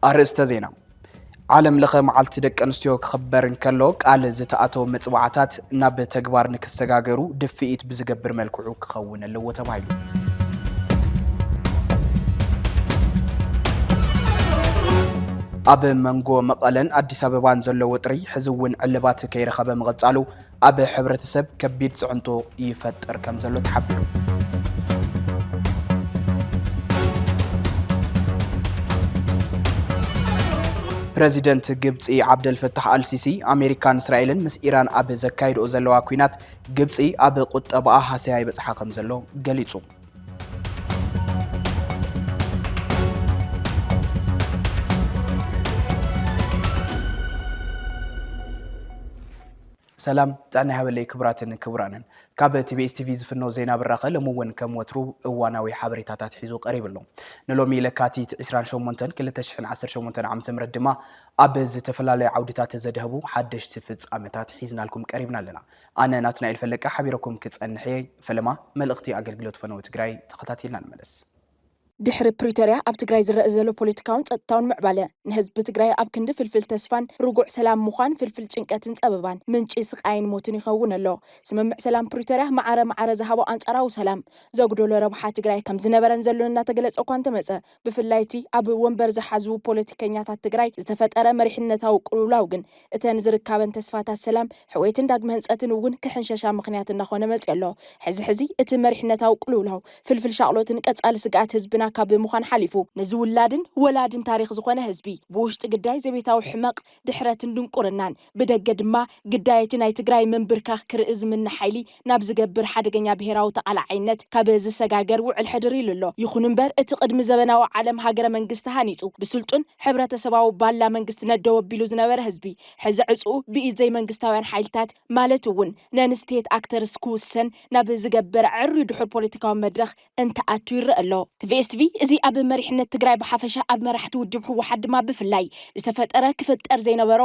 أرستا زينا عالم لخ معلت دك أنستيو خبرن كلو قال زتأتو مصبعات ناب تكبار نكسجاجرو دفئت بزجبر ملكو خون اللي هو تبعيلو أب منجو مقالن أديس أبابان زلوا وطري حزون علبات كير خبا مغتصالو أب حبرة سب كبير سعنتو يفتر كم زلوا تحبلو بريزيدنت جبتي عبد الفتاح السيسي أمريكان إسرائيل مس إيران أب زكايد أوزلوا كوينات جبتي أب قطباء حسياي بصحة كم زلوا قليتو سلام تعنا هبلي كبراتن كبرانن كاب تي بي اس تي في زفنو زينا برخه لمون كم وترو اواناوي حبريتاتات حيزو قريب لهم نلومي لكاتيت 28 2018 عام تمر دما ابز تفلالي عودتات زدهبو حدش تفص امتات حيزنا لكم قريبنا لنا انا ناتنائيل فلقه حبيركم كصنحي فلما ملختي اغلغلوت فنو تግራይ تخاتاتيلنا نملس دحر بريتوريا اب تግራይ ዝረአ ዘሎ ፖለቲካውን ጸጥታውን ምዕባለ ንህዝቢ ትግራይ ኣብ ክንዲ ፍልፍል ተስፋን ርጉዕ ሰላም ምዃን ፍልፍል ጭንቀትን ጸበባን ምንጪ ስቃይን ሞትን ይኸውን ኣሎ ስምምዕ ሰላም ፕሪቶሪያ ማዕረ ዝሃቦ አንጻራዊ ሰላም ዘጉደሎ ረብሓ ትግራይ ከም ዝነበረን ዘሎ እናተገለጸ እኳ እንተመጸ ብፍላይቲ ኣብ ወንበር ዝሓዙ ፖለቲከኛታት ትግራይ ዝተፈጠረ መሪሕነታዊ ቅልውላው ግን እተን ዝርከበን ተስፋታት ሰላም ሕወይትን ዳግመ ህንጸትን እውን ክሕንሸሻ ምኽንያት እናኾነ መጽ ኣሎ ሕዚ እቲ መሪሕነታዊ ቅልውላው ፍልፍል ሻቅሎትን ቀጻሊ ስጋት ህዝብና ካብ ምዃን ሓሊፉ ነዝውላድን ወላድን ታሪኽ ዝኾነ ህዝቢ ብውሽጢ ግዳይ ዘቤታዊ ሕመቕ ድሕረትን ድንቁርናን ብደገ ድማ ግዳይት ናይ ትግራይ መንብርካኽ ክርኢ ዝምነ ሓይሊ ናብ ዝገብር ሓደገኛ ብሄራዊ ተቓላዓይነት ካብ ዝሰጋገር ውዕል ሕድር ኢሉሎ ይኹን እምበር እቲ ቅድሚ ዘበናዊ ዓለም ሃገረ መንግስቲ ሃኒጹ ብስልጡን ሕብረተሰባዊ ባላ መንግስቲ ነደው ኣቢሉ ዝነበረ ህዝቢ ሕዚ ዕጹኡ ብኢድ ዘይ መንግስታውያን ሓይልታት ማለት እውን ነንስቴት ኣክተርስ ክውሰን ናብ ዝገብር ዕርዩ ድሑር ፖለቲካዊ መድረኽ እንተኣቱ ይረአ ኣሎ ቲቪኤስቲቪ እዚ ኣብ መሪሕነት ትግራይ ብሓፈሻ ኣብ መራሕቲ ውድብ ሕወሓት ድማ ብፍላይ ዝተፈጠረ ክፍጠር ዘይነበሮ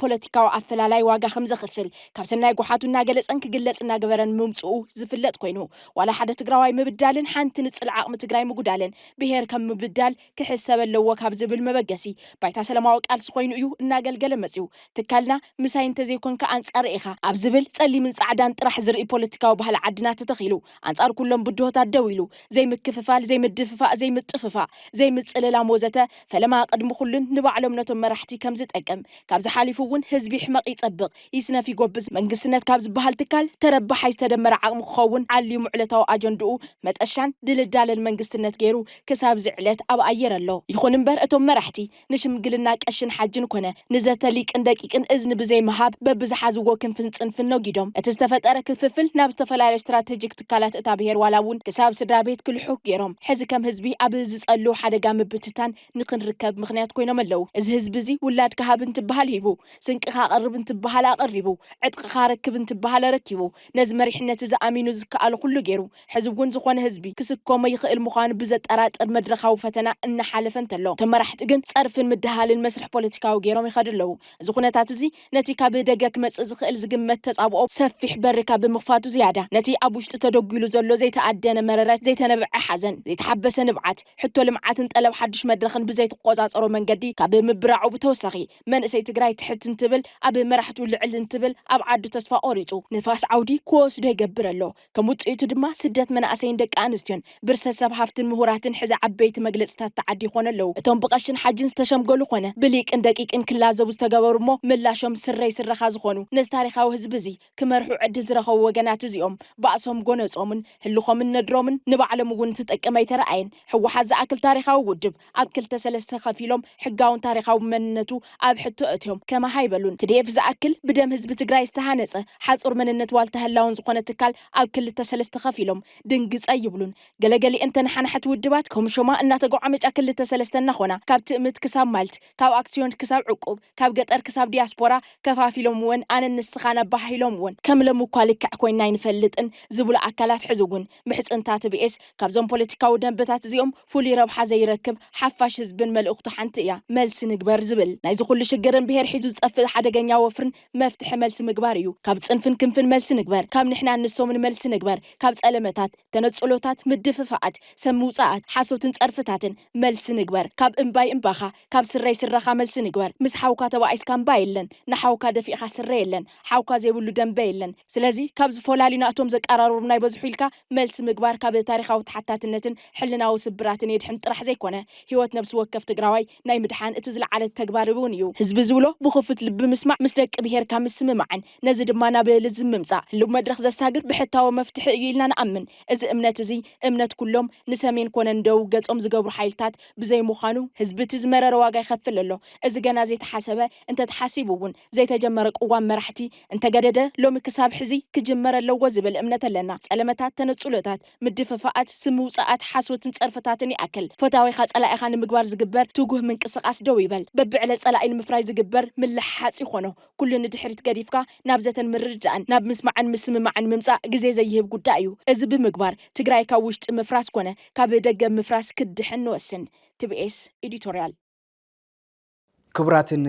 ፖለቲካዊ ኣፈላላይ ዋጋ ከም ዘኽፍል ካብ ሰናይ ጎሓቱ እናገለጸን ክግለጽ እናገበረን ምምጽኡ ዝፍለጥ ኮይኑ ዋላ ሓደ ትግራዋይ ምብዳልን ሓንቲ ንጽል ዓቕሚ ትግራይ ምጉዳልን ብሄር ከም ምብዳል ክሕሰብ ኣለዎ ካብ ዝብል መበገሲ ባይታ ሰላማዊ ቃልሲ ኮይኑ እዩ እናገልገለ መጽኡ ትካልና ምሳይ እንተዘይኮንካ አንጻር ኢኻ ኣብ ዝብል ጸሊምን ጻዕዳን ጥራሕ ዝርኢ ፖለቲካዊ ባህሊ ዓድና ተተኺሉ አንጻር ኩሎም ብድሆታት ደው ኢሉ ዘይምክፍፋል ዘይምድፍፋ ዘይምጥፍፋ ዘይምጽልላ ሞዘተ ፈለማ ቅድሚ ኩሉን ንባዕሎም ነቶም መራሕቲ ከም ዝጠቅም ካብ ዝሓሊፉ እውን ህዝቢ ሕመቕ ይጸብቕ ይስነፍ ይጎብዝ መንግስትነት ካብ ዝበሃል ትካል ተረባሓይ ዝተደመረ ዓቕሚ ክኸውን ዓልዩ ሙዕለታዊ ኣጀንድኡ መጠሻን ድልዳለን መንግስትነት ገይሩ ክሳብ ዝዕለት ኣብ ኣየር ኣሎ ይኹን እምበር እቶም መራሕቲ ንሽምግልና ቀሽን ሓጅን ኮነ ንዘተ ሊቅን ደቂቅን እዝኒ ብዘይ መሃብ በብዝሓዝዎ ክንፍን ጽንፍን ነጊዶም እቲ ዝተፈጠረ ክፍፍል ናብ ዝተፈላለዩ ስትራቴጂክ ትካላት እታ ብሄር ዋላ እውን ክሳብ ስድራ ቤት ክልሑክ ገይሮም ሕዚ ከም ህዝቢ ኣብ ዝጸሉ ሓደጋ ምብትታን ንኽንርከብ ምኽንያት ኮይኖም ኣለዉ እዚ ህዝቢ እዚ ውላድ ካሃብ እንትበሃል ሂቡ ስንቅኻ ቀርብ እንትበሃል ኣቐሪቡ ዕጥቅኻ ረክብ እንትበሃል ረኪቡ ነዚ መሪሕነት ዝኣሚኑ ዝከኣሉ ኩሉ ገይሩ ሕዚ እውን ዝኾነ ህዝቢ ክስኮመ ይኽእል ምዃኑ ብዘጠራጥር መድረኻዊ ፈተና እናሓለፈ እንተሎ እቶም መራሕቲ ግን ጸርፍን ምድሃልን መስርሕ ፖለቲካዊ ገይሮም ይኸዱ ኣለዉ እዚ ኩነታት እዚ ነቲ ካብ ደገ ክመጽእ ዝኽእል ዝግመት ተጻብኦ ሰፊሕ በሪ ካብ ብምኽፋቱ ዝያዳ ነቲ ኣብ ውሽጢ ተደጊሉ ዘሎ ዘይተኣደነ መረረት ዘይተነብዐ ሓዘን ዘይተሓበሰ ንብዓት ሕቶ ልምዓትን ጠለብ ሓድሽ መድረኽን ብዘይ ተቆጻጸሮ መንገዲ ካብ ምብራዑ ብተወሳኺ መንእሰይ ትግራይ ትሕት እንትብል ኣብ መራሕቱ ልዕል እንትብል ኣብ ዓዱ ተስፋ ቆሪጹ ንፋስ ዓውዲ ክወስዶ ይገብር ኣሎ ከም ውጽኢቱ ድማ ስደት መናእሰይን ደቂ ኣንስትዮን ብርሰሰብ ሃፍትን ምሁራትን ሕዚ ዓበይቲ መግለጽታት ተዓዲ ይኾኑ ኣለዉ እቶም ብቐሽን ሓጅን ዝተሸምገሉ ኮነ ብሊቅን ደቂቅን ክላዘቡ ዝተገበሩ እሞ ምላሾም ስረይ ስረኻ ዝኾኑ ነዚ ታሪኻዊ ህዝቢ እዚ ክመርሑ ዕድል ዝረኸቡ ወገናት እዚኦም ባእሶም ጎነጾምን ህልኾምን ነድሮምን ንባዕሎም እውን ትጠቅመ ይተረኣየን ሕወሓት ዝኣክል ታሪኻዊ ውድብ ኣብ ክልተ ሰለስተ ከፊሎም ሕጋውን ታሪኻዊ መንነቱ ኣብ ሕቶ እትዮም ከማ ሃይበሉን ትዲኤፍ ዝኣክል ብደም ህዝቢ ትግራይ ዝተሃነጸ ሓጹር መንነት ዋልታ ህላውን ዝኾነ ትካል ኣብ ክልተ ሰለስተ ከፊሎም ድንግጸ ይብሉን ገለገሊ እንተን ሓንሓት ውድባት ከምሾማ እናተጓዓመጫ ክልተ ሰለስተ እናኾና ካብ ትእምት ክሳብ ማልት ካብ ኣክስዮን ክሳብ ዕቁብ ካብ ገጠር ክሳብ ዲያስፖራ ከፋፊሎም እውን ኣነ ንስኻና ባሂሎም እውን ከም ለምኳ ልክዕ ኮይና ይንፈልጥን ዝብሉ ኣካላት ሕዚ እውን ምሕጽንታ ቲቢኤስ ካብዞም ፖለቲካዊ ደንብታት እዚኦም فولي ربح زي ركب حفاش هزبن ملؤخت حنتيا ملس نجبر زبل نايز كل شجرن بهر حيزوز طفل حدا جنيا وفرن مفتح ملس مجباريو كاب صنفن كنفن ملس نجبر كاب نحنا نسومن ملس نجبر كاب علامات تنصلوتات مدففات سموصات حاسوتن صرفتاتن ملس نجبر كاب امباي امباخا كاب سري سرخا ملس نجبر مس حاوكا تبعيس كان بايلن نحاوكا دفيخا سريلن حاوكا زيبلو دنبيلن سلازي كاب فولالينا اتوم زقرارو ناي بزحيلكا ملس مجبر كاب تاريخاو تحتاتنتن حلنا وسبراتن يدحن طرح زيكونه هيوت نفس وكف تقراوي ناي مدحان اتزل على التكبار بونيو حزب زولو بخفت لب مسمع مسدق بهير كام مسمعن نزي دمانا بلزم ممصا لو مدرخ زساغر بحتاو مفتح يلنا نامن از امنت زي امنت كلهم نسمين كون ندو ገጾም ዝገብሩ ሓይልታት ብዘይ ምዃኑ ህዝቢ ትዝመረረ ዋጋ ይኸፍልሎ እዚ ገና ዘይተሓሰበ እንተ ተሓሲቡውን ዘይተጀመረ ቅዋም መራሕቲ እንተ ገደደ ሎሚ ክሳብ ሕዚ ክጅመረ ኣለዎ ዝብል እምነት ኣለና ጸለመታት ተነጽሎታት ምድፈፋኣት ስምውጻኣት ሓሶትን ጸርፈታትን ይኣክል ፈታዊ ኻጸላኢኻ ንምግባር ዝግበር ትጉህ ምንቅስቃስ ደው ይበል በብዕለ ጸላኢን ምፍራይ ዝግበር ምልሓጽ ይኾኖ ኩሉ ንድሕሪት ገዲፍካ ናብ ዘተን ምርድኣን ናብ ምስማዕን ምስምማዕን ምምጻእ ግዜ ዘይህብ ጉዳይ እዩ እዚ ብምግባር ትግራይ ካብ ውሽጢ ምፍራስ ኮነ ካብ ደገ ምፍራስ كدحن وسن TBS إديتوريال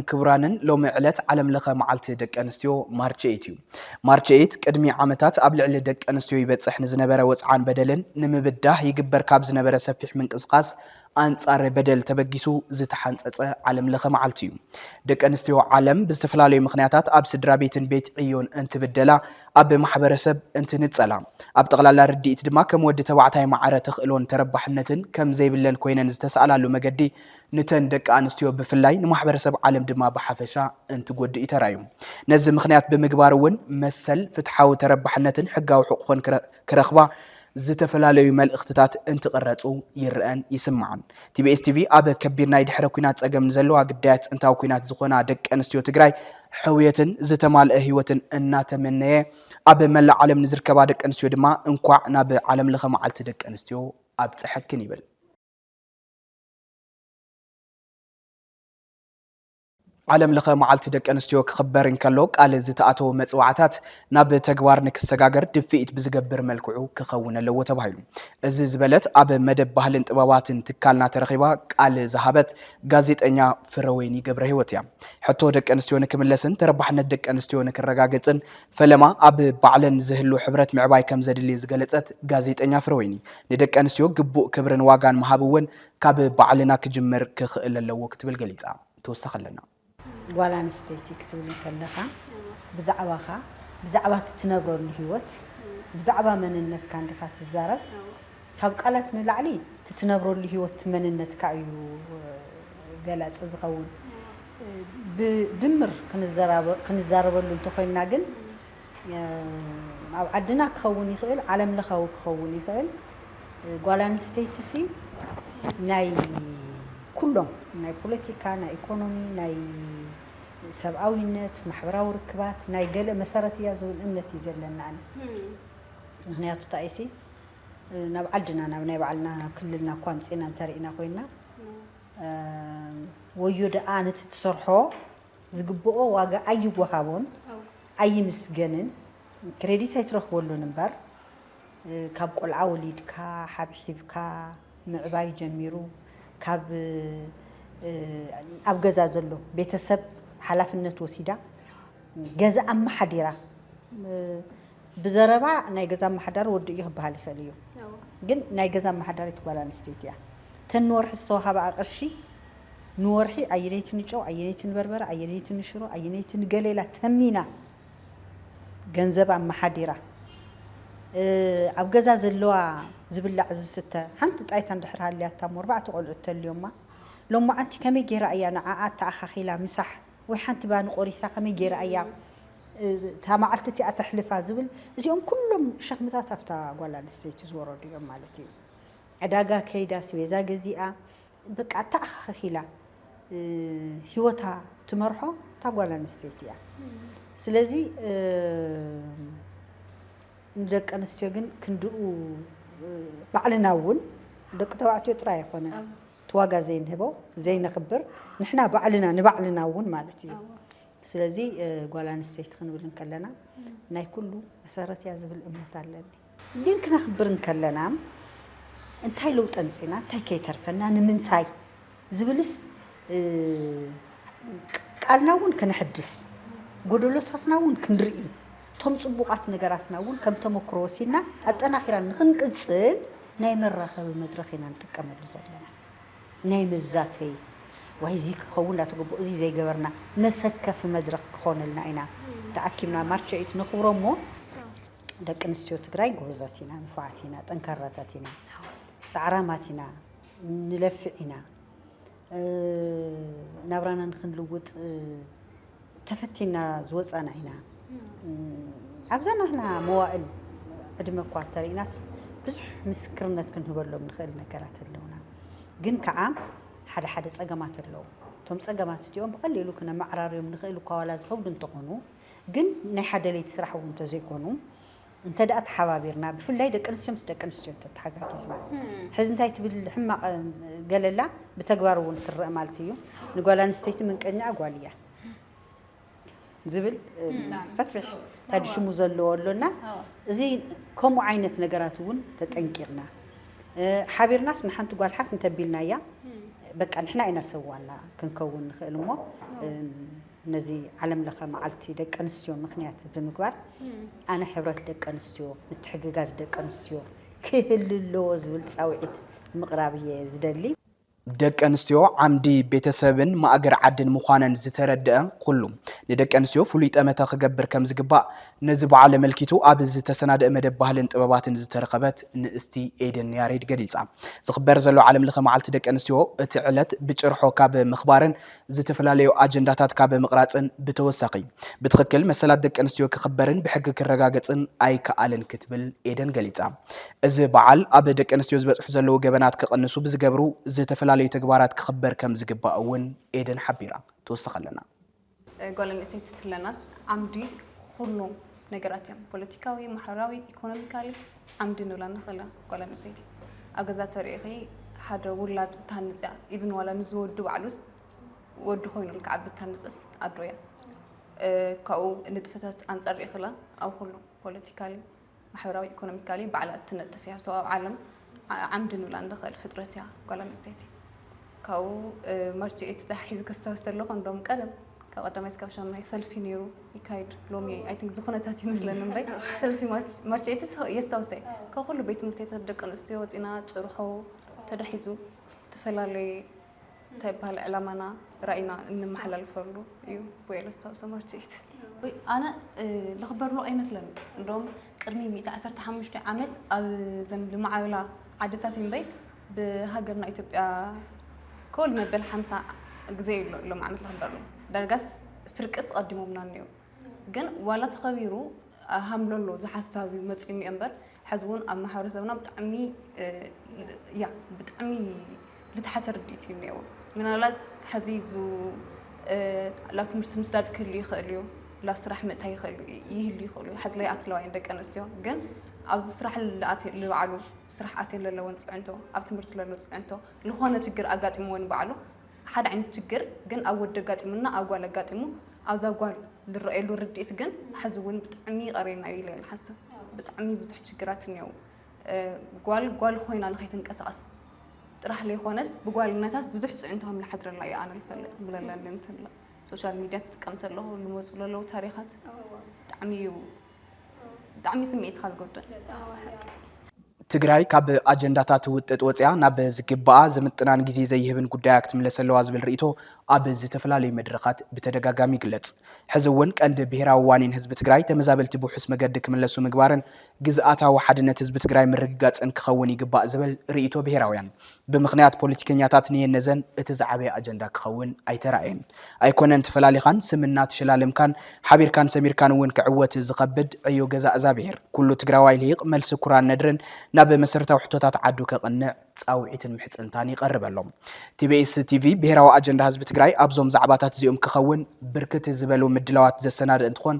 كبرانن لو معلت علم لخ معلت دك أنستيو مارشيتيو مارشيت قدمي عامتات قبل على دك أنستيو يبتصح نزنبره وصعان بدلن نمبداه يجبر كاب زنبره سفيح من قسقاس أنصار بدل تبجسو زتحنص علم لخ معلتيو دك أنستيو علم باستفلالي مخنياتات أب سدرابيتن بيت عيون أنت بدلا أب محبرسب أنت نتصلا أب تغلى رديت دما كم ود توعتاي معرة تخلون تربحنتن كم زي باللن كوينن استسأل له مجدي نتن دك أنستيو بفلاي نمحبرسب علم دما بحفشة أنت قد إترايم نزل مخنيات بمجبارون مسل فتحاو تربحنتن حقا وحقوقن كرخبا زتفلالي مال اختتات انت قرصو يرئن يسمعن TBS TV اب كبيرنا يدحر كوينات صقم زلوا قدات انتاو كوينات زخونا دق انستيو تግራይ حويتن زتمال هيوتن እናተመነየ اب مل عالم نزركبا دق انستيو دما እንኳዕ ናብ ዓለም ለኸ መዓልቲ ደቅ انستيو اب ጽሕክን ይብል ዓለም ለኸ መዓልቲ ደቅ አንስትዮ ክኽበርን ከሎ ቃል ዝተኣተው መጽዋዕታት ናብ ተግባር ንክሰጋገር ድፍኢት ብዝገብር መልክዑ ክኸውን ኣለዎ ተባሂሉ እዚ ዝበለት ኣብ መደብ ባህልን ጥበባትን ትካልና ተረኺባ ቃል ዝሃበት ጋዜጠኛ ፍረወይኒ ገብረ ህይወት እያ ሕቶ ደቅ አንስትዮ ንክምለስን ተረባሕነት ደቅ አንስትዮ ንክረጋገጽን ፈለማ ኣብ ባዕለን ዝህሉ ሕብረት ምዕባይ ከም ዘድሊ ዝገለጸት ጋዜጠኛ ፍረወይኒ ንደቅ አንስትዮ ግቡእ ክብርን ዋጋን መሃብውን ካብ ባዕልና ክጅምር ክኽእል ኣለዎ ክትብል ገሊጻ ተወሳኸለና ጓላን ስቴቲ ክትብል ከለኻ ብዛዕባ ትነብረሉ ህይወት ብዛዕባ መንነትካ እንዲኻ ትዛረብ ካብ ቃላት ንላዕሊ ትነብረሉ ህይወት መንነትካ እዩ ገላጽ ዝኸውን ብድምር ክንዛረበሉ እንተኾይና ግን ኣብ ዓድና ክኸውን ይኽእል ዓለም ለኻዊ ክኸውን ይኽእል ጓላን ስቴቲ ሲ ናይ ኩሎም ናይ ፖለቲካ ናይ ኢኮኖሚ ናይ ሰብአዊነት ማሕበራዊ ርክባት ናይ ገለ መሰረትያ ዝብል እምነት ይዘለና ኣነ ምክንያቱ ታይሲ ናብ ዓድና ናብ ናይ ባዕልና ናብ ክልልና እኳ ምፅና እንተሪእና ኮይና ወዮ ደኣ ነቲ ትሰርሖ ዝግብኦ ዋጋ ኣይወሃቦን ኣይምስገንን ክሬዲት ኣይትረኽበሉን እምበር ካብ ቆልዓ ወሊድካ ሓብሒብካ ምዕባይ ጀሚሩ ካብ ኣብ ገዛ ዘሎ ቤተሰብ ሓላፍነት ወሲዳ ገዛ ኣማሓዲራ ብዘረባ ናይ ገዛ ኣማሓዳሪ ወዲ እዩ ክበሃል ይኽእል እዩ ግን ናይ ገዛ ኣማሓዳሪት ጓል ኣንስተይቲ እያ ተንወርሒ ዝተዋሃበ ቅርሺ ንወርሒ ኣየነይቲ ንጨው ኣየነይቲ ንበርበረ ኣየነይቲ ንሽሮ ኣየነይቲ ንገሌላ ተሚና ገንዘብ ኣማሓዲራ ኣብ ገዛ ዘለዋ ዝብላዕ ዝስተ ሓንቲ ጣይታ እንድሕር ሃልያታ ሞርባዕተ ቆልዑት ተልዮማ ሎማ ኣንቲ ከመይ ጌራ እያ ንዓኣ ተኣኻኺላ ምሳሕ ወይ ሓንቲ ባኒ ቆሪሳ ከመይ ጌራ እያ ታማዓልቲ እቲኣ ተሕልፋ ዝብል እዚኦም ኩሎም ሸኽምታት ኣፍታ ጓል ኣንስተይቲ ዝወረዱ እዮም ማለት እዩ ዕዳጋ ከይዳ ስቤዛ ገዚኣ በቃ ተኣኻኺላ ህይወታ ትመርሖ እታ ጓል ኣንስተይቲ እያ ስለዚ ንደቂ ኣንስትዮ ግን ክንድኡ ባዕልና እውን ደቂ ተባዕትዮ ጥራይ ኣይኮነን ተዋጋ ዘይንህቦ ዘይንኽብር ንሕና ባዕልና ንባዕልና እውን ማለት እዩ ስለዚ ጓል ኣንስተይቲ ክንብል ከለና ናይ ኩሉ መሰረት እያ ዝብል እምነት ኣለኒ ግን ክነኽብር ከለና እንታይ ለውጥ ኣምፂና እንታይ ከይተርፈና ንምንታይ ዝብልስ ቃልና እውን ክንሕድስ ጎደሎታትና እውን ክንርኢ ቶም ጽቡቃት ነገራትና እውን ከም ተመክሮ ወሲድና ኣጠናኺራ ንኽንቅጽል ናይ መራኸቢ መድረኽ ኢና ንጥቀመሉ ዘለና ናይ መዛተይ ወይ እዚ ክኸውን እንዳተገበኦ እዚ ዘይገበርና መሰከፊ መድረኽ ክኾነልና ኢና ተኣኪብና ማርቸኢት ንኽብሮ እሞ ደቂ ኣንስትዮ ትግራይ ጎበዛት ኢና ንፉዓት ኢና ጠንካራታት ኢና ፃዕራማት ኢና ንለፍዕ ኢና ናብራና ንኽንልውጥ ተፈቲና ዝወፃና ኢና ኣብዛናህና መዋእል ዕድመ እኳ ተሪእናስ ብዙሕ ምስክርነት ክንህበሎም ንኽእል ነገራት ኣለውና ግን ከዓ ሓደ ሓደ ፀገማት ኣለዉ እቶም ፀገማት እቲኦም ብቐሊሉ ክነማዕራርዮም ንኽእል እኳ ዋላ ዝኸብዱ እንተኾኑ ግን ናይ ሓደ ለይቲ ስራሕ እውን እንተዘይኮኑ እንተ ደኣ ተሓባቢርና ብፍላይ ደቂ ኣንስትዮ ምስ ደቂ ኣንስትዮ ተተሓጋጊዝና ሕዚ እንታይ ትብል ሕማቕ ገለላ ብተግባር እውን ትረአ ማለት እዩ ንጓል ኣንስተይቲ ምንቀኛ ጓል እያ ዝብል ሰፊሕ ታዲሽሙ ዘለዎ ኣሎና እዚ ከምኡ ዓይነት ነገራት እውን ተጠንቂቕና ሓቢርናስ ንሓንቲ ጓል ሓፍ እንተቢልና እያ በቃ ንሕና ኢና ሰዋና ክንከውን ንኽእል እሞ ነዚ ዓለም ለኸ መዓልቲ ደቂ ኣንስትዮ ምክንያት ብምግባር ኣነ ሕብረት ደቂ ኣንስትዮ ምትሕግጋዝ ደቂ ኣንስትዮ ክህልዎ ዝብል ፃውዒት ምቕራብ እየ ዝደሊ ደቂ ኣንስትዮ ዓምዲ ቤተሰብን ማእገር ዓድን ምዃነን ዝተረድአ ኩሉ ንደቂ ኣንስትዮ ፍሉይ ጠመተ ክገብር ከም ዝግባእ ነዚ በዓል መልኪቱ ኣብ ዝተሰናድአ መደብ ባህልን ጥበባትን ዝተረኸበት ንእስቲ ኤደን ያሬድ ገሊፃ ዝኽበር ዘሎ ዓለም ለኸ መዓልቲ ደቂ ኣንስትዮ እቲ ዕለት ብጭርሖ ካብ ምኽባርን ዝተፈላለዩ ኣጀንዳታት ካብ ምቕራፅን ብተወሳኺ ብትኽክል መሰላት ደቂ ኣንስትዮ ክኽበርን ብሕጊ ክረጋገፅን ኣይከኣልን ክትብል ኤደን ገሊፃ እዚ በዓል ኣብ ደቂ ኣንስትዮ ዝበፅሑ ዘለዉ ገበናት ክቐንሱ ብዝገብሩ ዝተፈላለዩ ተግባራት ክኽበር ከም ዝግባእ እውን ኤደን ሓቢራ ተወስኽ ኣለና ጓል ኣንስተይቲ ትለናስ ዓምዲ ኩሉ ነገራት እዮም ፖለቲካዊ ማሕበራዊ ኢኮኖሚካሊ ዓምዲ ንብላ ንኽእላ ጓል ኣንስተይቲ ኣብ ገዛ ተሪእኺ ሓደ ውላድ ታንፅያ ኢቭን ዋላ ንዝወዱ ባዕሉስ ወዲ ኮይኑ ክዓቢ ታንፅስ ኣዶ እያ ካብኡ ንጥፈታት ኣንፃር ሪእኽላ ኣብ ኩሉ ፖለቲካሊ ማሕበራዊ ኢኮኖሚካሊ ባዕላ እትነጥፍ እያ ሰው ኣብ ዓለም ዓምዲ ንብላ ንኽእል ፍጥረት እያ ጓል ኣንስተይቲ ካብኡ ማርቸኢት ሒዙ ከስታውስ ከለኹ እንደውም ቀደም ካብ ቀዳማይ እስካብ ሻምናይ ሰልፊ ነይሩ ይካይድ ሎሚ ኣይ ቲንክ ዝኾነታት ይመስለኒ እምበይ ሰልፊ ማርቸኢት የስታውሰይ ካብ ኩሉ ቤት ትምህርትታት ደቂ ኣንስትዮ ወፂና ጭርሖ ተዳሒዙ ተፈላለዩ እንታይ ይበሃል ዕላማና ራእይና እንመሓላልፈሉ እዩ ወይ ለስታውሰ ማርቸኢት ኣነ ዝኽበርሉ ኣይመስለኒ እንደውም ቅድሚ 115 ዓመት ኣብ ዘን ልማዓብላ ዓድታት እምበይ ብሃገርና ኢትዮጵያ كل ما بين 50 جزء لهم عملت لهم برلو درجس فرقس قدمونا نيو جن ولا تخبيرو هملون له زي حسابي متسمي أمبر حزبون أما حرسنا بتعمي يا بتعمي لتحت رديتي نيو من على حزيز و لا تمستداد كل يخليو لا صراحة متى يخليو يهلي يخليو حزلي أطلع عندك أنا استيو جن أو صراحة اللي وعلو صراحة اللي لو أنت عنده أو تمرت له لو عنده اللي هو أنا تجر أقعد إمون بعلو حد عند تجر جن أول دقات منا أقول أقعد إمو أو زوجال للرأي له رديت جن حزون بتعمي قرينا يلي الحسن بتعمي بزح تجرات نيو قال خوينا على خيتن كأساس راح لي خونس بقول الناس بزح عندهم لحد الله أنا الفلت بلا لا أنت لا سوشيال ميديا كمت له الموز ولا له تاريخات تعمي سميت خال جدا ትግራይ ካብ ኣጀንዳታት ውጥጥ ወፅያ ናብ ዝግባኣ ዝምጥናን ግዜ ዘይህብን ጉዳያት ክትምለሰለዋ ዝብል ርእይቶ ኣብ ዝተፈላለዩ መድረኻት ብተደጋጋሚ ይግለጽ ሕዚ እውን ቀንዲ ብሄራዊ ዋኒን ህዝቢ ትግራይ ተመዛበልቲ ብውሕስ መገዲ ክምለሱ ምግባርን ግዝኣታዊ ሓድነት ህዝቢ ትግራይ ምርግጋፅን ክኸውን ይግባእ ዝብል ርእይቶ ብሄራውያን ብምኽንያት ፖለቲከኛታት ንየነዘን እቲ ዝዓበየ ኣጀንዳ ክኸውን ኣይተራእየን ኣይኮነን ተፈላሊኻን ስምና ተሸላለምካን ሓቢርካን ሰሚርካን እውን ክዕወት ዝኸብድ ዕዮ ገዛእ እዛ ብሄር ኩሉ ትግራዋይ ልሂቕ መልሲ ኩራን ነድርን ናብ መሰረታዊ ሕቶታት ዓዱ ከቕንዕ ፃውዒትን ምሕፅንታን ይቐርበሎም ቲቢኤስ ቲቪ ብሄራዊ ኣጀንዳ ህዝቢ ትግራይ ኣብዞም ዛዕባታት እዚኦም ክኸውን ብርክት ዝበሉ ምድላዋት ዘሰናድ እንትኾን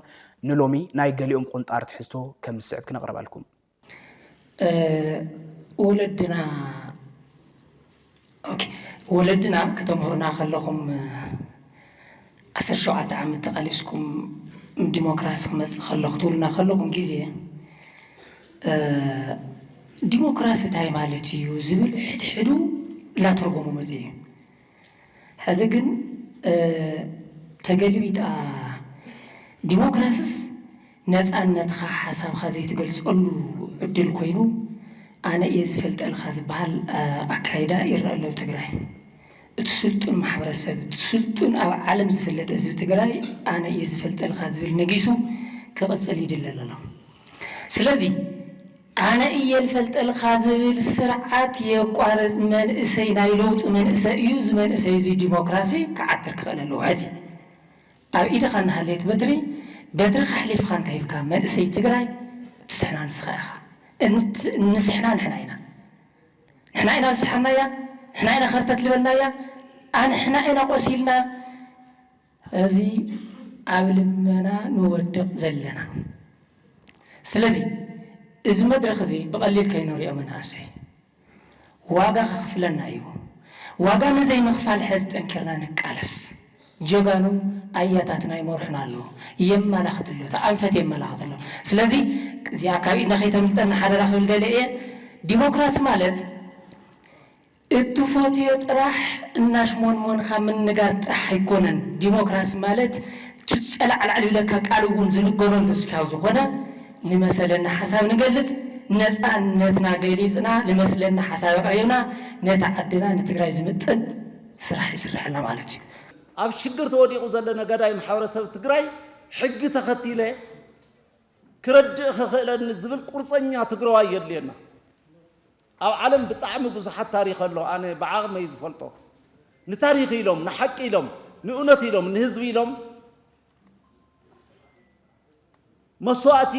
ንሎሚ ናይ ገሊኦም ቁንጣር ትሕዝቶ ከም ዝስዕብ ክነቕርበልኩም ወለድና ከተምህሩና ከለኹም 17 ዓመት ተቃሊስኩም ዲሞክራሲ ክመፅእ ከለኹ ትብሉና ከለኹም ግዜ ዲሞክራሲ ታይ ማለት እዩ ዝብል ሕድሕዱ ላተርጎሙ መጽእ እዩ ሕዚ ግን ተገልቢጣ ዲሞክራሲስ ነፃነትካ ሓሳብካ ዘይትገልጸሉ ዕድል ኮይኑ ኣነ እየ ዝፈልጠልካ ዝበሃል ኣካይዳ ይረአ ኣሎ ትግራይ እቲ ስልጡን ማሕበረሰብ እቲ ስልጡን ኣብ ዓለም ዝፍለጥ ህዝቢ ትግራይ ኣነ እየ ዝፈልጠልካ ዝብል ነጊሱ ክቕፅል ይድለል ኣሎ ስለዚ ኣነ እየ ዝፈልጠልካ ዝብል ስርዓት የቋርፅ መንእሰይ ናይ ለውጢ መንእሰይ እዩ እዚ መንእሰይ እዚ ዲሞክራሲ ክዓትር ክኽእል ኣለዎ ሕዚ ኣብ ኢድኻ እናሃለየት በትሪ ሓሊፍካ እንታይ ይብካ መንእሰይ ትግራይ ትስሕና ንስኻ ኢኻ ንስሕና ንሕና ኢና ዝስሓናያ ንሕና ኢና ኸርተት ልበልናያ ንሕና ኢና ቆሲልና እዚ ኣብ ልመና ንወድቕ ዘለና ስለዚ እዚ መድረኽ እዚ ብቐሊል ከይንሪኦ መናእሰይ ዋጋ ክኽፍለና እዩ ዋጋ ንዘይምኽፋል ሕዚ ጠንኪርና ንቃለስ ጀጋኑ ኣያታትና ይመርሑና ኣለዎ የመላኽት ኣሎ ተኣንፈት የመላኽት ኣሎ ስለዚ እዚኣ ካብ ኢድና ከይተምልጠና ሓደራ ክብል ደለ እየ ዲሞክራሲ ማለት እትፈትዮ ጥራሕ እናሽሞንሞንካ ምንጋር ጥራሕ ኣይኮነን ዲሞክራሲ ማለት ትጸላዕላዕል ኢለካ ቃል እውን ዝንገረሉ ስካብ ዝኾነ ንመሰለና ሓሳብ ንገልጽ ነፃነትና ገሊጽና ንመስለና ሓሳብ ቀሪብና ነታ ዓድና ንትግራይ ዝምጥን ስራሕ ይስርሐና ማለት እዩ ኣብ ሽግር ተወዲቑ ዘሎ ነጋዳይ ማሕበረሰብ ትግራይ ሕጊ ተኸቲለ ክረድእ ክኽእለኒ ዝብል ቁርፀኛ ትግራዋይ የድልየና ኣብ ዓለም ብጣዕሚ ብዙሓት ታሪክ ኣሎ ኣነ ብዓቕመይ ዝፈልጦ ንታሪክ ኢሎም ንሓቂ ኢሎም ንእውነት ኢሎም ንህዝቢ ኢሎም መስዋእቲ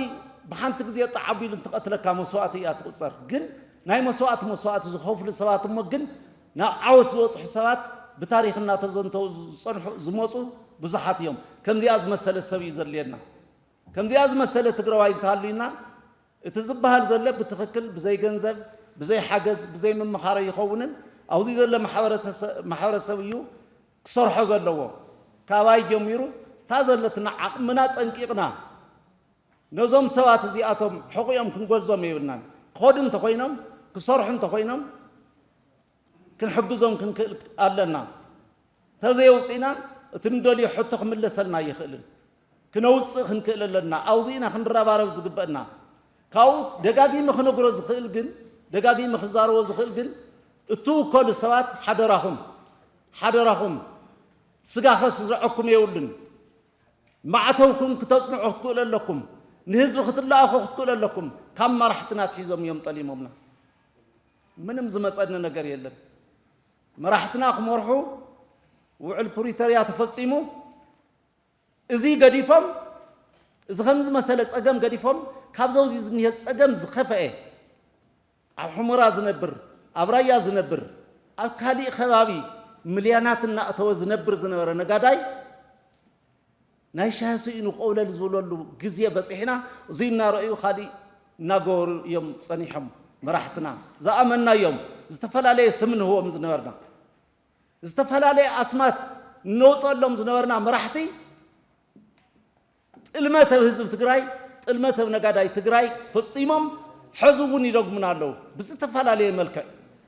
ብሓንቲ ግዜ ጣዓቢሉ እንትቐትለካ መስዋእቲ እያ ትቁፀር ግን ናይ መስዋእቲ ዝኸፍሉ ሰባት እሞ ግን ናብ ዓወት ዝበፅሑ ሰባት بتاريخ الناس زنتو صنح زموسو بزحات يوم كم دي أزمة السبي زلينا كم دي أزمة تقرأي تعلينا تزبها الزلة بتفكر بزي جنزب بزي حجز بزي من مخارج يخونن أو زي زلة محاورة سويو صرح زلوا كواي جميرو تازلتنا مناس أنكيقنا نظام سوات زي أتوم حقيقة ممكن جزء ميبنان خودن تخوينهم كصرحن تخوينهم كن حجزهم كن قالنا تزيوسينا تندولي حطخ من لسلنا يخلن كنوص خن كللنا أوزينا خن ربارو زقبنا كاو دقاقي مخنو جروز خلقن دقاقي مخزارو زخلقن تو كل سوات حضرهم سقاخس زعكم يولن معتوكم كتصنعوا تقول لكم نهزب خط الله أخو تقول لكم كم ما رح تناتحيزهم يوم طليمنا منم زمسألنا نجار يلن ما رح تناقم مرحو وعلى البريتاريا تفصيمو إزي قديفهم إذا خمس مسألة أجمع قديفهم كابزو زي أجمع زخفة أو حمرة زنبر أو رايا زنبر أو كالي خوابي مليانات النأتو زنبر نقاداي نايشها سينو قولا لزولو جزية بس إحنا زينا رأيو خالي ناقور يوم صنيحهم مرحتنا زأمنا يوم استفعل عليه سمن هو مزنورنا استفعل عليه أسمات نوصل لهم زنورنا مرحتي المتى بحزب تقراي المتى بنقاداي تقراي فالصيمم حزبوني رقمنا له بس استفعل عليه ملكة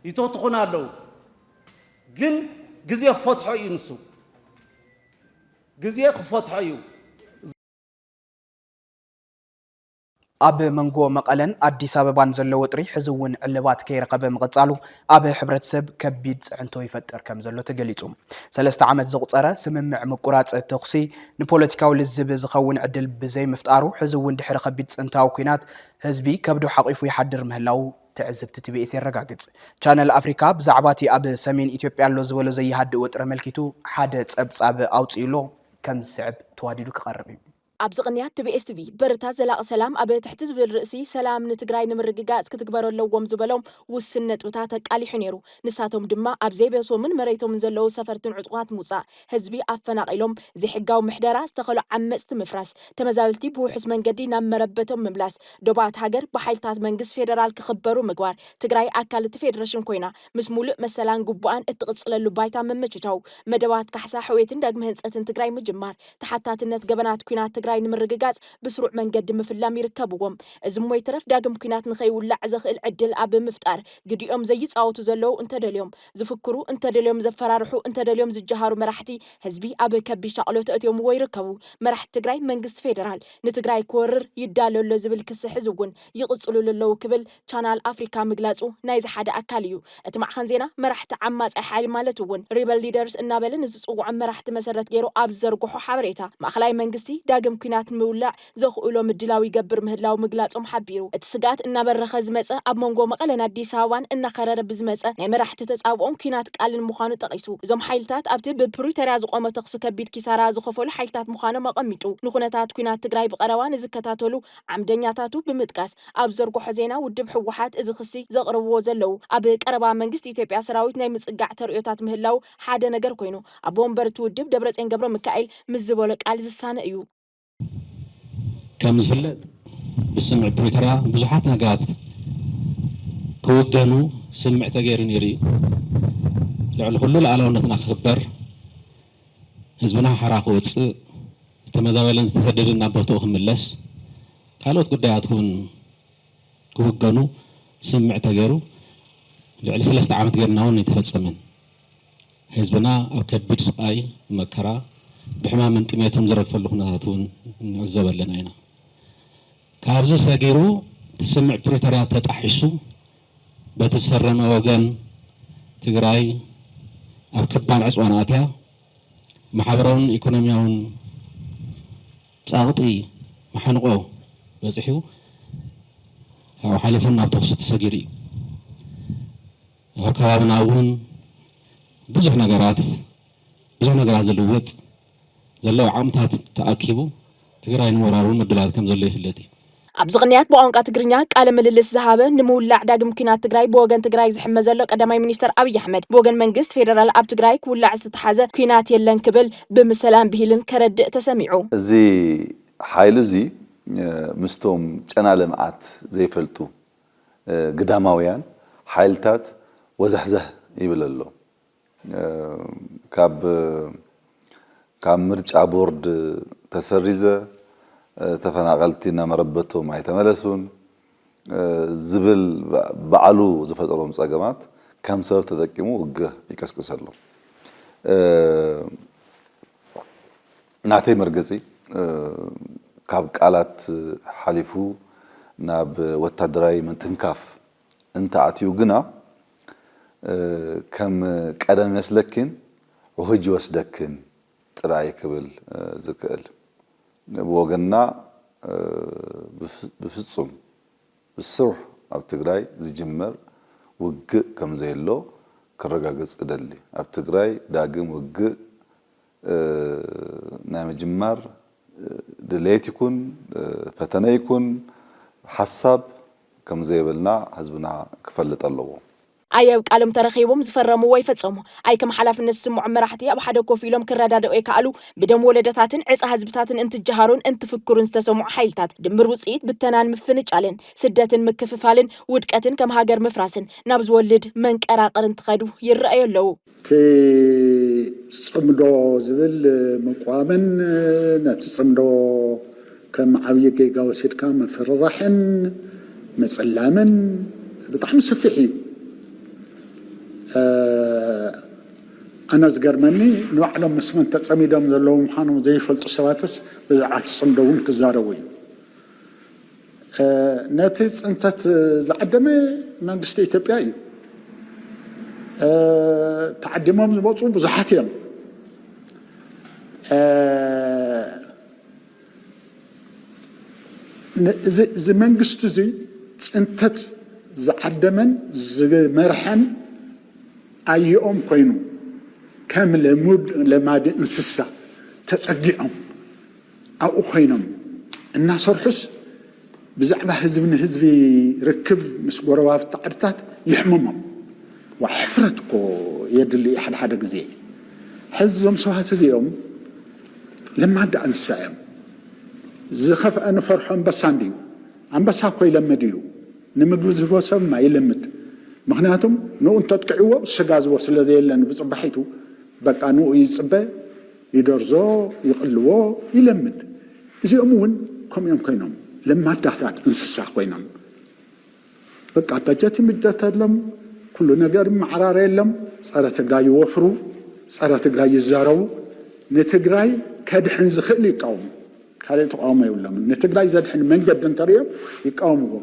يتوتقنا له جن جزية فتحة ينسو جزية فتحة يو أب منجو مقالن أديس أبان زلوا وطري حزون علبات كيرقب مقتصالو أب حبرت سب كبيد عنتو يفتر كم زلوا تجليتهم سلست عمد زغطرة سممع مقرات التقصي نبوليتيكاو للزب زخون عدل بزي مفتارو حزون دحر خبيد انتاو كينات حزبي كبدو حقيف ويحدر مهلاو تعزب تتبي إسير رقاقت channel أفريكا بزعباتي أب سمين إثيوبيا لو زولو زي حد وطر ملكيتو حادث أب أوتيلو كم صعب تواديدو كقربين أبز قنيات تبي اس في برتا زلاق سلام أبي تحت بالرئسي سلام نتقراي نمرقاقات كتكبروا لو ومزبلهم والسنة بتاعتك علي حنيرو نساتهم دما أبزي بيسو من مريتهم زلو سفرتن عطوات موسى حزبي أفناق إلهم زي حقاو محدراس دخلوا عمست مفراس تمزاولتي بو حزمان قدي نام مربتهم مبلاس دوبات هاجر بحيلتات منقس فيدرال كخبروا مقوار تقراي أكالت فيدرشن كوينا مسمولو مثلا قبوان اتقصل اللبايتا من مجتاو مدوات كحسا حويتن داق مهنسة تقراي مجمار تحتات النت قبنات كوينات تقراي ትግራይ ንምርግጋጽ ብስሩዕ መንገዲ ምፍላም ይርከብዎም እዚ ሞይ ተረፍ ዳግም ኩናት ንኸይውላዕ ዘኽእል ዕድል ኣብ ምፍጣር ግዲኦም ዘይጻወቱ ዘለዉ እንተደልዮም ዝፍክሩ እንተደልዮም ዘፈራርሑ እንተደልዮም ዝጀሃሩ መራሕቲ ህዝቢ ኣብ ከቢድ ሻቅሎ ተእትዮም ይርከቡ መራሕቲ ትግራይ መንግስቲ ፌደራል ንትግራይ ክወርር ይዳለሎ ዝብል ክስ ሕዚ እውን ይቕጽሉ ዘለዉ ክብል ቻናል ኣፍሪካ ምግላጹ ናይ ዝሓደ ኣካል እዩ እቲ ማዕኸን ዜና መራሕቲ ዓማጺ ሓይሊ ማለት እውን ሪበል ሊደርስ እናበለ ንዝጽውዑ መራሕቲ መሰረት ገይሩ ኣብ ዘርግሖ ሓበሬታ ማእኸላይ መንግስቲ ዳግም ኩናት ምውላዕ ዘኽእሎ ምድላው ይገብር ምህላው ምግላጾም ሓቢሩ እቲ ስጋት እናበረኸ ዝመጸ ኣብ መንጎ መቐለን ኣዲስ ኣበባን እናኸረረ ብዝመጸ ናይ መራሕቲ ተጻብኦም ኩናት ቃልን ምዃኑ ጠቒሱ እዞም ሓይልታት ኣብቲ ብፕሪቶርያ ዝቆመ ተኽሲ ከቢድ ኪሳራ ዝኸፈሉ ሓይልታት ምዃኖም ኣቐሚጡ ንኹነታት ኩናት ትግራይ ብቐረባ ንዝከታተሉ ዓምደኛታቱ ብምጥቃስ ኣብ ዘርግሖ ዜና ውድብ ሕወሓት እዚ ክሲ ዘቕርብዎ ዘለዉ ኣብ ቀረባ መንግስቲ ኢትዮጵያ ሰራዊት ናይ ምጽጋዕ ተርእዮታት ምህላው ሓደ ነገር ኮይኑ ኣብ ወንበርቲ ውድብ ደብረጽዮን ገብረ ሚካኤል ምስ ዝበሎ ቃል ዝሳነ እዩ ከም ዝፍለጥ ብስምዕ ፕሪቶርያ ብዙሓት ነገራት ክውገኑ ስምዕ ተገይሩ ነይሩ እዩ ልዕሊ ኩሉ ሉኣላውነትና ክኽበር ህዝብና ሓራ ክወፅእ ዝተመዛበለን ዝተሰደደን ናብ ቦትኡ ክምለስ ካልኦት ጉዳያት እውን ክውገኑ ስምዕ ተገይሩ ልዕሊ 3 ዓመት ገርና እውን ይተፈጸመን ህዝብና ኣብ ከቢድ ስቃይ መከራ ብሕማምን ጥሜቶም ዝረግፈሉ ኩነታት እውን ንዕዘብ ኣለና ኢና ካብዚ ሰጊሩ ስምዕ ፕሪቶርያ ተጣሒሱ በቲ ዝፈረመ ወገን ትግራይ ኣብ ከባድ ዕፅዋን ኣትያ ማሕበራውን ኢኮኖሚያውን ጻቕጢ ማሕንቆ በፂሑ ካብ ሓሊፉን ናብ ተኽሲ ተሰጊሩ እዩ ኣብ ከባቢና እውን ብዙሕ ነገራት ዝልውጥ ዘለዎ ዓቕምታት ተኣኪቡ ትግራይ ንምውራር ምድላው ከም ዘሎ ይፍለጥ እዩ ኣብዚ ቅንያት ብቋንቋ ትግርኛ ቃለ ምልልስ ዝሃበ ንምውላዕ ዳግም ኩናት ትግራይ ብወገን ትግራይ ዝሕመ ዘሎ ቀዳማይ ሚኒስተር ኣብይ ኣሕመድ ብወገን መንግስት ፌደራል ኣብ ትግራይ ክውላዕ ዝተተሓዘ ኩናት የለን ክብል ብምሰላም ብሂልን ከረድእ ተሰሚዑ እዚ ሓይሊ እዚ ምስቶም ጨና ልምዓት ዘይፈልጡ ግዳማውያን ሓይልታት ወዛሕዘህ ይብል ኣሎ ካብ ምርጫ ቦርድ ተሰሪዘ ተፈናቀልቲ እናመረበቶም ኣይተመለሱን ዝብል በዓሉ ዝፈጠሮም ጸገማት ከም ሰበብ ተጠቂሙ ውግህ ይቀስቅሰሉ ናተይ መርገጺ ካብ ቃላት ሓሊፉ ናብ ወታደራዊ ምንትንካፍ እንተኣትዩ ግና ከም ቀደም መስለክን ውህጅ ወስደክን ጥራይ ክብል ዝክእል ብወገንና ብፍጹም ብስሩሕ ኣብ ትግራይ ዝጅመር ውግእ ከም ዘይሎ ክረጋገጽ ደሊ ኣብ ትግራይ ዳግም ውግእ ናይ ምጅማር ድሌት ይኩን ፈተነ ይኩን ሓሳብ ከም ዘይብልና ህዝብና ክፈልጥ ኣለዎ ኣየብ ቃሎም ተረኺቦም ዝፈረሙ ወይ ፈጸሙ ኣይ ከም ሓላፍነት ዝስምዑ መራሕቲ ኣብ ሓደ ኮፍ ኢሎም ክረዳድኡ ይከኣሉ ብደም ወለደታትን ዕፃ ህዝብታትን እንትጀሃሩን እንትፍክሩን ዝተሰምዑ ሓይልታት ድምር ውፅኢት ብተናን ምፍንጫልን ስደትን ምክፍፋልን ውድቀትን ከም ሃገር ምፍራስን ናብ ዝወልድ መንቀራቅር እንትኸዱ ይረኣዩ ኣለዉ ጽምዶ ዝብል መቋመን ነቲ ጽምዶ ከም ዓብይ ጌጋ ወሲድካ መፍርራሕን መጽላምን ብጣዕሚ ሰፊሕ እዩ أنا زجرمني نوعلم مسمن تسميدهم ذلهم خانوا زي فلت سواتس بزعات صندوقون كزاروين ناتج أنت زعدمي ما قستي تبيعي تعدمهم زبطوا بزحاتهم زمان قست زي أنت زعدمن زمرحن أيهم كينو كامل مود لما دي انسسا تسقيهم أو خينهم الناس رحس بزعبة حزبي ركب مسقوروا في التعريتات يحممهم وحفرتكو يدلي أحد حدا زي حزهم سوات زيهم لما دا انساهم زخف أنا فرحان بس عندي عم بس هاكو يلمديو نمجوز الوسم ما يلمد مخناتهم نو انت تقعوا الشغاز وصل زي لان بصبحيتو بقى نو يصبه يدرزو يقلوو يلمد እዚኦም كم يوم كينهم لما دهتات انسسا كينهم بقى بجت مدت لهم كل ነገር معرار የለም ጸረ ትግራይ ይወፍሩ ጸረ ትግራይ ይዛረው ነትግራይ ከድሕን ዝኽእል ይቃወሙ ካለ ተቃውሞ የለም ነትግራይ ዘድሕን መንገድ እንተሪዮም ይቃወሙዎ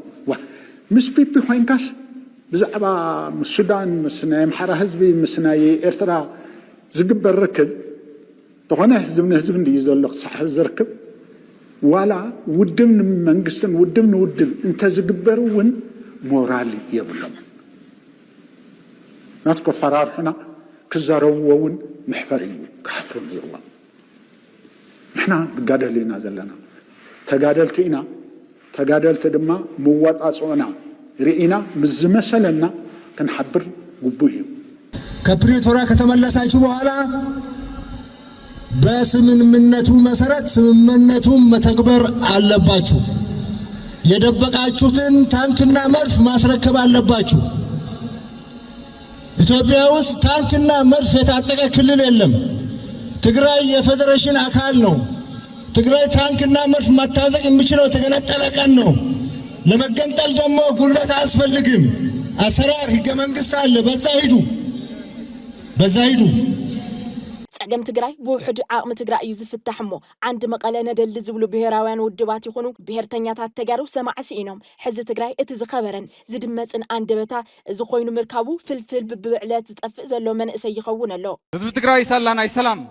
ምስ ፒፒ ኮይንካስ ብዛዕባ ሱዳን ምስናይ አምሓራ ህዝቢ ምስናይ ኤርትራ ዝግበር ርክብ ተኾነ ህዝብ እንዲይዘሎ ክሳሕ ዝርክብ ዋላ ውድም መንግስትን ውድም እንተ ዝግበሩውን ሞራል የብሎም ناتكو فرار هنا كزاروون محفرين كحفرون يروان نحنا قادلينا زلنا تقادلت دما موات أصعنا رئينا مزمسلنا كنحبر قبوهم كبريتورا كتملساችሁ በኋላ በስምምነቱ መሰረት ስምምነቱን መተግበር አለባችሁ የደበቃችሁትን ታንክና መድፍ ማስረከብ አለባችሁ ኢትዮጵያ ውስጥ ታንክና መድፍ የታጠቀ ክልል የለም ትግራይ የፌደሬሽን አካል ነው ትግራይ ታንክና መድፍ ማታጠቅ የሚችለው ተገነጠለ ቀን ነው ለመገንጠል ደግሞ ጉልበት አያስፈልግም አሰራር ህገ መንግስት አለ በዛ ሂዱ ጸገም ትግራይ በውሕድ ዓቅሚ ትግራይ እዩ ዝፍታሕ እሞ ዓንዲ መቐለ ነደሊ ዝብሉ ብሄራውያን ውድባት ይኹኑ ብሄርተኛታት ተጋሩ ሰማዕሲ ኢኖም ሕዚ ትግራይ እቲ ዝኸበረን ዝድመፅን አንደበታ እዚ ኮይኑ ምርካቡ ፍልፍል ብብዕለት ዝጠፍእ ዘሎ መንእሰይ ይኸውን ኣሎ ህዝቢ ትግራይ ሳላ ናይ ሰላም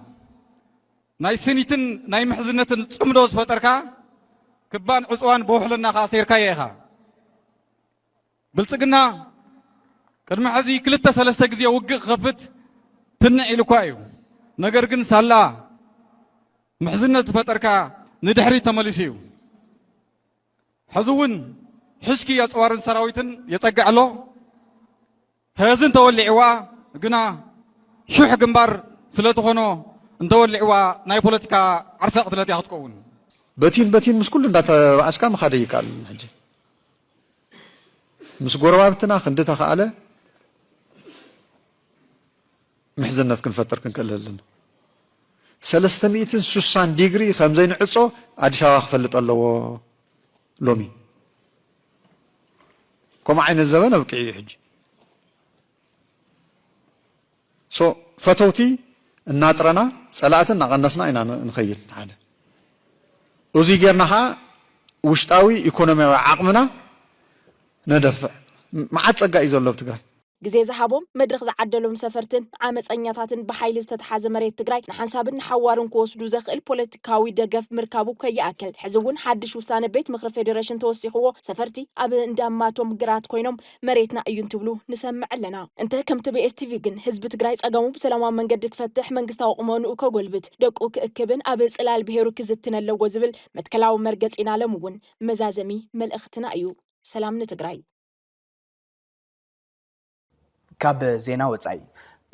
ናይ ስኒትን ናይ ምሕዝነትን ጽምዶ ዝፈጠርካ ክባን ዕፅዋን በውሕልና ኸኣሰይርካ ኢኻ ብልጽግና ቅድሚ ሕዚ 2-3 ግዜ ውግእ ክኸፍት ትንዕ ኢልኳ እዩ ነገር ግን ሳላ ምሕዝነት ዝፈጠርካ ንድሕሪ ተመሊሱ እዩ ሕዝውን ሕሽኪ የፅዋርን ሰራዊትን የጸግዕሎ ህዝን ተወሊዕዋ ግና ሹሕ ግንባር ስለተኾኖ እንተወሊዕዋ ናይ ፖለቲካ ዓርሰ ቅትለት እያ ክትከውን በቲን ምስ ኩሉ እንዳተባእስካ መኻደ ይካል ሕጂ ምስ ጎረባብትና ክንዲ ተኸኣለ محزنات كنفتر كنكللن 360 ديجري 50 عصو اديس ابا خفلط الله لومي كما عين الزمن بقي حج سو فتوتي الناطرنا صلاتنا قنسنا اينا نخيل حاجه وزي غيرناها وشطاوي ايكونومياوي عقمنا ندفع مع تصقا يزلو بتግራይ ግዜ ዝሃቦም መድረኽ ዝዓደሎም ሰፈርትን ዓመፀኛታትን በኃይል ዝተተሓዘ መሬት ትግራይ ንሓንሳብን ሓዋርን ክወስዱ ዘኽእል ፖለቲካዊ ደገፍ ምርካቡ ከይኣክል ሕዝውን ሓድሽ ውሳነ ቤት ምክሪ ፌደሬሽን ተወሲኽዎ ሰፈርቲ ኣብ እንዳማቶም ግራት ኮይኖም መሬትና እዩ እንትብሉ ንሰምዕ ኣለና እንተ ከምቲ BSTV ግን ህዝቢ ትግራይ ጸገሙ ብሰላማዊ መንገዲ ክፈትሕ መንግስታዊ ቁመንኡ ከጎልብት ደቁ ክእክብን ኣብ ጽላል ብሄሩ ክዝትነለዎ ዝብል መትከላዊ መርገፂና ለምውን መዛዘሚ መልእኽትና እዩ ሰላም ንትግራይ ካብ ዜና ወጻይ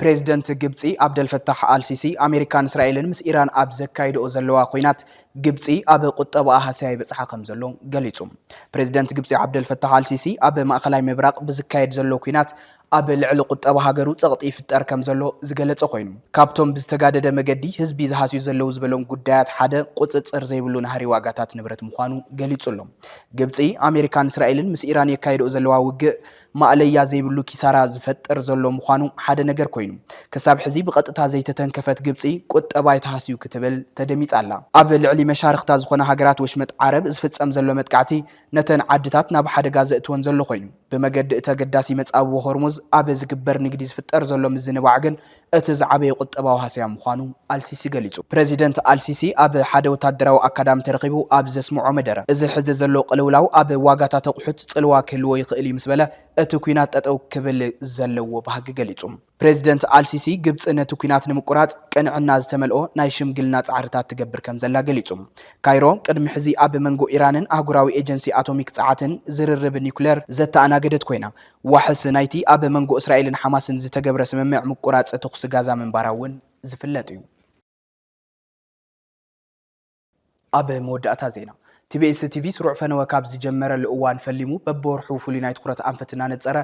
ፕሬዝደንት ግብጺ አብደል ፈታህ አልሲሲ አሜሪካን እስራኤልን ምስ ኢራን ኣብ ዘካይደኦ ዘለዋ ኮይናት ግብጺ ኣብ ቁጠባ ሃሳይ በጽሓ ከም ዘሎ ገሊጹ ፕሬዝደንት ግብጺ አብደል ፈታህ አልሲሲ ኣብ ማእከላይ ምብራቅ ብዝካየድ ዘሎ ኮይናት ኣብ ልዕሊ ቁጠባ ሃገሩ ጸቕጢ ይፍጠር ከም ዘሎ ዝገለጸ ኮይኑ ካብቶም ብዝተጋደደ መገዲ ህዝቢ ዝሃስዩ ዘለው ዝበሎም ጉዳያት ሓደ ቁጽጽር ዘይብሉ ናህሪ ዋጋታት ንብረት ምዃኑ ገሊጹሎም ግብጺ አሜሪካን እስራኤልን ምስ ኢራን የካይደኦ ዘለዋ ውግእ ማዕለያ ዘይብሉ ኪሳራ ዝፈጥር ዘሎ ምዃኑ ሓደ ነገር ኮይኑ ከሳብ ሕዚ ብቐጥታ ዘይተተንከፈት ግብጺ ቁጠባ ይተሃስዩ ክትብል ተደሚጻላ ኣብ ልዕሊ መሻርክታ ዝኾነ ሃገራት ወሽመጥ ዓረብ ዝፍጸም ዘሎ መጥቃዕቲ ነተን ዓድታት ናብ ሓደጋ ዘእትወን ዘሎ ኮይኑ ብመገዲ ተገዳሲ መጻብ ሆርሙዝ ኣብ ዝግበር ንግዲ ዝፍጠር ዘሎ ምዝንባዕ ግን እቲ ዝዓበየ ቁጠባዊ ሃስያ ምዃኑ አልሲሲ ገሊጹ ፕሬዚደንት አልሲሲ ኣብ ሓደ ወታደራዊ አካዳሚ ተረኺቡ ኣብ ዘስምዖ መደረ እዚ ሕዚ ዘሎ ቅልውላው ኣብ ዋጋታት ኣቑሑት ጽልዋ ክህልዎ ይኽእል እዩ ምስ በለ እቲ ኩናት ጠጠው ክብል ዘለዎ ባህጊ ገሊጹ ፕሬዚደንት አልሲሲ ግብጽ ነቲ ኩናት ንምቁራጽ ቅንዕና ዝተመልኦ ናይ ሽምግልና ጻዕርታት ትገብር ከም ዘላ ገሊጹ ካይሮ ቅድሚ ሕዚ ኣብ መንጎ ኢራንን ኣህጉራዊ ኤጀንሲ አቶሚክ ጻዓትን ዝርርብ ኒውክሌር ዘተኣናገደት ኮይና ዋሕስ ናይቲ ኣብ መንጎ እስራኤልን ሐማስን ዝተገብረ ስምምዕ ምቁራጽ ተኹስ ጋዛ መንባራውን ዝፍለጥ እዩ ኣብ መወዳእታ ዜና ቲቢኤስ ቲቪ ስሩዕ ፈነወ ካብ ዝጀመረ ልእዋን ፈሊሙ በበወርሑ ፍሉይ ናይ ትኩረት ኣንፈትና ነፀረ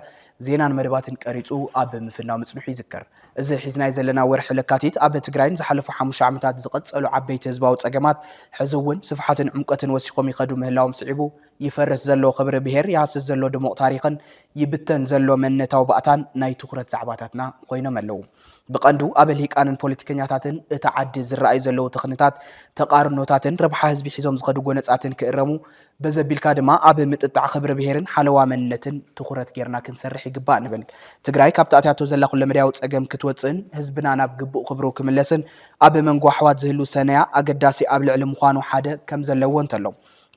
ዜናን መደባትን ቀሪጹ ኣብ ምፍናው ምጽንሑ ይዝከር እዚ ሒዝናይ ዘለና ወርሒ ለካቲት ኣብ ትግራይን ዝሓለፉ 5 ዓመታት ዝቐጸሉ ዓበይቲ ህዝባዊ ጸገማት ሕዚ እውን ስፍሓትን ዕምቆትን ወሲኾም ይኸዱ ምህላዎም ስዒቡ ይፈርስ ዘሎ ክብሪ ብሄር ይሃስስ ዘሎ ድሙቕ ታሪኽን ይብተን ዘሎ መንነታዊ ባእታን ናይ ትኩረት ዛዕባታትና ኮይኖም ኣለዉ ብቐንዱ ኣብ ልሂቃንን ፖለቲከኛታትን እቲ ዓዲ ዝረኣዩ ዘለዉ ተኽንታት ተቃርኖታትን ረብሓ ህዝቢ ሒዞም ዝኸዱ ጎነፃትን ክእረሙ በዘቢልካ ድማ ኣብ ምጥጣዕ ክብሪ ብሄርን ሓለዋ መንነትን ትኩረት ጌርና ክንሰርሕ ይግባእ ንብል ትግራይ ካብ ተኣትያቶ ዘላ ኩለ መድያዊ ፀገም ክትወፅን ህዝብና ናብ ግቡእ ክብሩ ክምለስን ኣብ መንጎ ኣሕዋት ዝህሉ ሰነያ ኣገዳሲ ኣብ ልዕሊ ምዃኑ ሓደ ከም ዘለዎ እንተሎ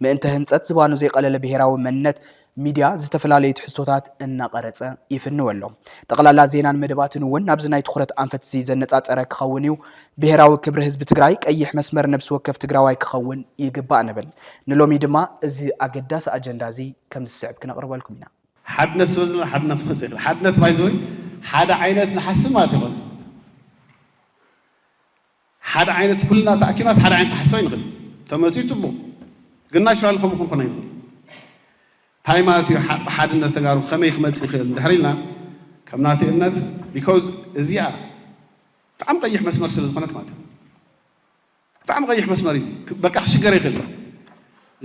ምእንተ ህንፀት ዝባኑ ዘይቀለለ ብሄራዊ መንነት ሚድያ ዝተፈላለዩ ትሕዝቶታት እናቀረፀ ይፍንወሎ ጠቅላላ ዜናን መደባትን እውን ናብዚ ናይ ትኩረት ኣንፈት ዘነፃፀረ ክኸውን እዩ ብሄራዊ ክብሪ ህዝቢ ትግራይ ቀይሕ መስመር ነብሲ ወከፍ ትግራዋይ ክኸውን ይግባእ ንብል ንሎሚ ድማ እዚ ኣገዳሲ ኣጀንዳ እዚ ከም ዝስዕብ ክነቅርበልኩም ኢና ሓድነት ዝበዝና ሓድነት መፅእ ሓድነት ባይዘወይ ሓደ ዓይነት ንሓስብ ማለት ይኾን ሓደ ዓይነት ኩልና ተኣኪባስ ሓደ ዓይነት ሓስብ ይንኽእል ተመፅኡ ፅቡቕ ግና ሽራል ከምኹም ኮነ ይኽእል ታይማት ሓድነት ተጋሩ ከመይ ክመፅእ ይኽእል እንድሕር ኢልና ከም ናቲ እምነት ቢኮዝ እዚኣ ብጣዕሚ ቀይሕ መስመር ስለ ዝኾነት ማለት ብጣዕሚ ቀይሕ መስመር እዩ በቃ ክሽገር ይኽእል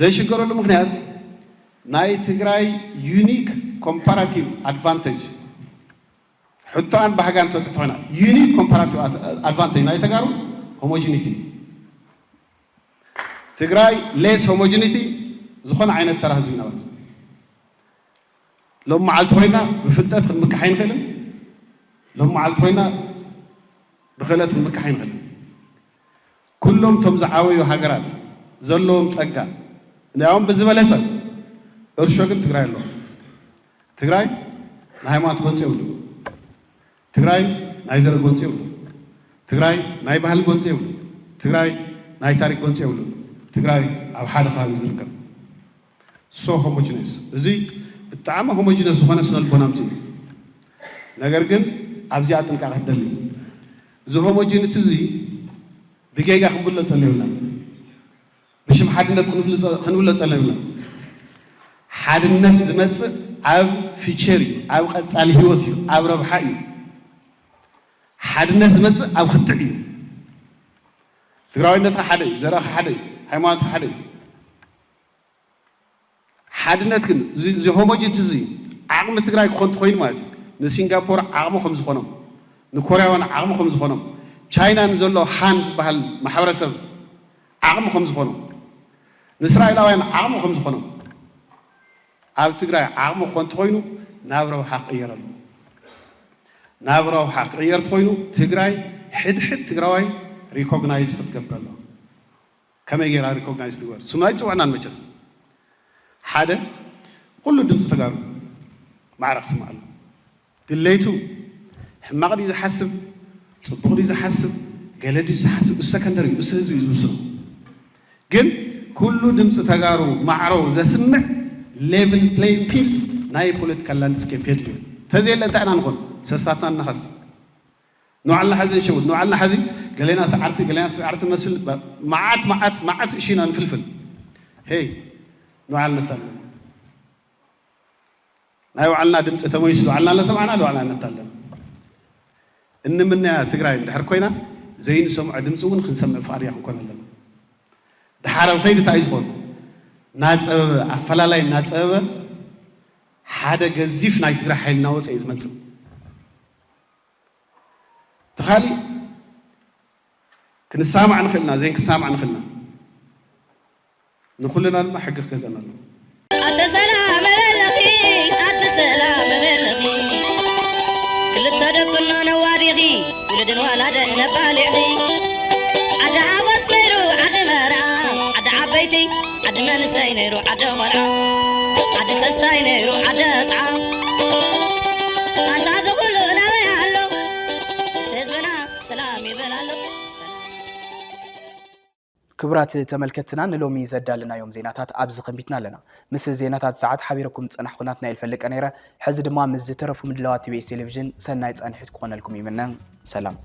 ዘይሽገረሉ ምክንያት ናይ ትግራይ ዩኒክ ኮምፓራቲቭ ኣድቫንቴጅ ሕቶኣን ባህጋን ተፅሕቶ ኮይና ዩኒክ ኮምፓራቲቭ ኣድቫንቴጅ ናይ ተጋሩ ሆሞጂኒቲ ትግራይ ሌስ ሆሞጂኒቲ ዝኾነ ዓይነት ተራ ህዝቢ ናባት ሎም መዓልቲ ኮይና ብፍልጠት ክንምካሕ ኣይንኽእልን ሎም መዓልቲ ኮይና ብክእለት ክንምካሕ ኣይንኽእልን ኩሎም ቶም ዝዓበዩ ሃገራት ዘለዎም ፀጋ እንዲያውም ብዝበለፀ እርሾ ግን ትግራይ ኣለዎ ትግራይ ናይ ሃይማኖት ጎንፂ የብሉ ትግራይ ናይ ዘረ ጎንፂ የብሉ ትግራይ ናይ ባህሊ ጎንፂ የብሉ ትግራይ ናይ ታሪክ ጎንፂ የብሉ ትግራይ ኣብ ሓደ ከባቢ ዝርከብ ሶ ሆሞጂነስ እዚ ብጣዕሚ ሆሞጂነስ ዝኾነ ስነ ልቦና ምፅእ ነገር ግን ኣብዚኣ ጥንቃቐ ክደሊ እዚ ሆሞጂኒቲ እዚ ብጌጋ ክንብሎ ፀለዩና ብሽም ሓድነት ክንብሎ ፀለዩና ሓድነት ዝመፅእ ኣብ ፊቸር እዩ ኣብ ቀፃሊ ሂወት እዩ ኣብ ረብሓ እዩ ሓድነት ዝመፅእ ኣብ ክትዕ እዩ ትግራዋይነትካ ሓደ እዩ ዘረኻ ሓደ እዩ ሃይማኖትካ ሓደ እዩ ሓድነት ግን እዚ ሆሞጂኒቲ እዚ ዓቕሚ ትግራይ ክኾን ትኮይኑ ማለት እዩ ንሲንጋፖር ዓቕሚ ከም ዝኾኖም ንኮርያውያን ዓቕሚ ከም ዝኾኖም ቻይና ንዘሎ ሃን ዝበሃል ማሕበረሰብ ዓቕሚ ከም ዝኾኖም ንእስራኤላውያን ዓቕሚ ከም ዝኾኖም ኣብ ትግራይ ዓቕሚ ክኾን ትኮይኑ ናብ ረብሓ ክቕየረሉ ናብ ረብሓ ክቕየር ትኮይኑ ትግራይ ሕድሕድ ትግራዋይ ሪኮግናይዝ ክትገብር ኣለዎ ከመይ ጌራ ሪኮግናይዝ ትግበር ስሙናይ ፅውዕናን መቸስ ሓደ ኩሉ ድምፂ ተጋሩ ማዕረ ክስማዕ ኣሎ ድሌቱ ሕማቕ ድዩ ዝሓስብ ፅቡቕ ድዩ ዝሓስብ ገለ ድዩ ዝሓስብ እሱ ሰከንደሪ እዩ እሱ ህዝቢ እዩ ዝውስኑ ግን ኩሉ ድምፂ ተጋሩ ማዕሮ ዘስምዕ ሌቭል ፕሌይንግ ፊልድ ናይ ፖለቲካል ላንድስኬፕ የድልዩ ተዘየለ እንታይ ኢና ንኾን ሰስታትና ንኸስ ንባዕልና ሓዚ ንሸውድ ንባዕልና ሓዚ ገሌና ሰዓርቲ ገሌና ሰዓርቲ መስል መዓት እሺና ንፍልፍል ሄይ ንባዕልና ነታለና ናይ ባዕልና ድምፂ ተመይስሉ ባዕልና ለሰምዓና ንባዕልና ነታለና እንምናያ ትግራይ እንድሕር ኮይና ዘይንሰምዖ ድምፂ እውን ክንሰምዕ ፍቓድያ ክንኮን ኣለና ድሓር ኣብ ከይዲ እንታይ እዩ ዝኾኑ እናፀበበ ኣፈላላይ እናፀበበ ሓደ ገዚፍ ናይ ትግራይ ሓይሊ እናወፀ እዩ ዝመፅእ ተኻሊእ ክንሰማዕ ንኽእልና ዘይን ክሰማዕ ንኽእልና ንኩልና ድማ ሕጊ ክገዘና ኣሎ ኣተሰላም በለኺ ኣተሰላም በለኺ ክልተ ደቅና ነዋዲኺ ውልድን ወላደን ነባሊዒ ዓዲ ሓጎስ ነይሩ ዓዲ መርዓ ዓዲ ዓበይቲ ዓዲ መንእሰይ ነይሩ ዓዲ ቆልዓ ዓዲ ተስታይ ነይሩ ዓዲ ጣዓ ኣንታ ዝኩሉ ናበይ ኣሎ ህዝብና ሰላም ይበል ኣሎ ክብራት ተመልከትና ንሎሚ ዘዳልናዮም ዜናታት ኣብዚ ኸንቢትና ኣለና ምስ ዜናታት ሰዓት ሓቢረኩም ፀናሕ ኩናት ናይ ልፈልቀ ነይረ ሕዚ ድማ ምስ ዝተረፉ ምድላዋት ቲቢኤስ ቴሌቪዥን ሰናይ ፀንሒት ክኾነልኩም ይምነ ሰላም